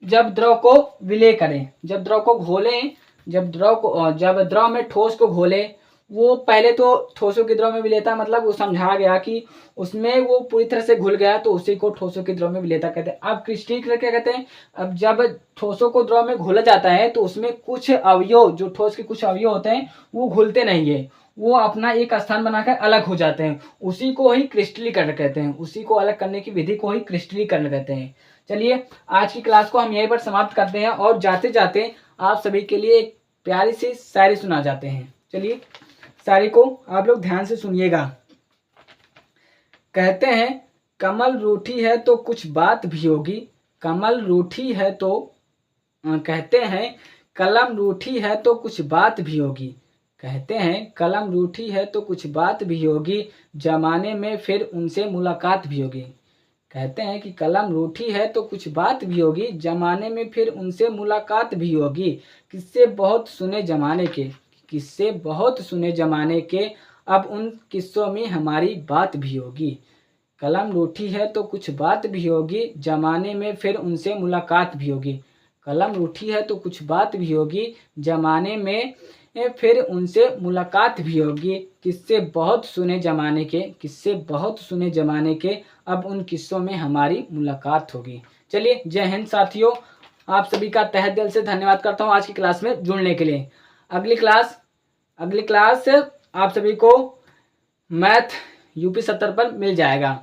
जब द्रव को विलय करें, जब द्रव को घोलें, जब द्रव में ठोस को घोले, वो पहले तो ठोसों की द्रव में विलेयता मतलब वो समझा गया कि उसमें वो पूरी तरह से घुल गया तो उसी को ठोसों की द्रव में विलेयता कहते हैं। अब क्रिस्टलीकरण क्या कहते हैं, अब जब ठोसों को द्रव में घोला जाता है तो उसमें कुछ अवयव, जो ठोस के कुछ अवयव होते हैं वो घुलते नहीं है, वो अपना एक स्थान बनाकर अलग हो जाते हैं, उसी को ही क्रिस्टलीकरण कहते हैं, उसी को अलग करने की विधि को ही क्रिस्टलीकरण कहते हैं। चलिए आज की क्लास को हम यहीं पर समाप्त करते हैं और जाते जाते आप सभी के लिए एक प्यारी सी शायरी सुना जाते हैं। चलिए शायरी को आप लोग ध्यान से सुनिएगा। कहते हैं कमल रूठी है तो कुछ बात भी होगी, कमल रूठी है तो कहते हैं कलम रूठी है तो कुछ बात भी होगी, कहते हैं कलम रूठी है तो कुछ बात भी होगी, जमाने में फिर उनसे मुलाकात भी होगी। कहते हैं कि कलम रूठी है तो कुछ बात भी होगी, जमाने में फिर उनसे मुलाकात भी होगी, किस्से बहुत सुने जमाने के, किस्से बहुत सुने जमाने के, अब उन किस्सों में हमारी बात भी होगी। कलम रूठी है तो कुछ बात भी होगी, जमाने में फिर उनसे मुलाकात भी होगी। कलम रूठी है तो कुछ बात भी होगी, जमाने में फिर उनसे मुलाकात भी होगी, किस्से बहुत सुने जमाने के, किस्से बहुत सुने जमाने के, अब उन किस्सों में हमारी मुलाकात होगी। चलिए, जय हिंद साथियों, आप सभी का तहे दिल से धन्यवाद करता हूँ आज की क्लास में जुड़ने के लिए। अगली क्लास आप सभी को मैथ यूपी 70 पर मिल जाएगा।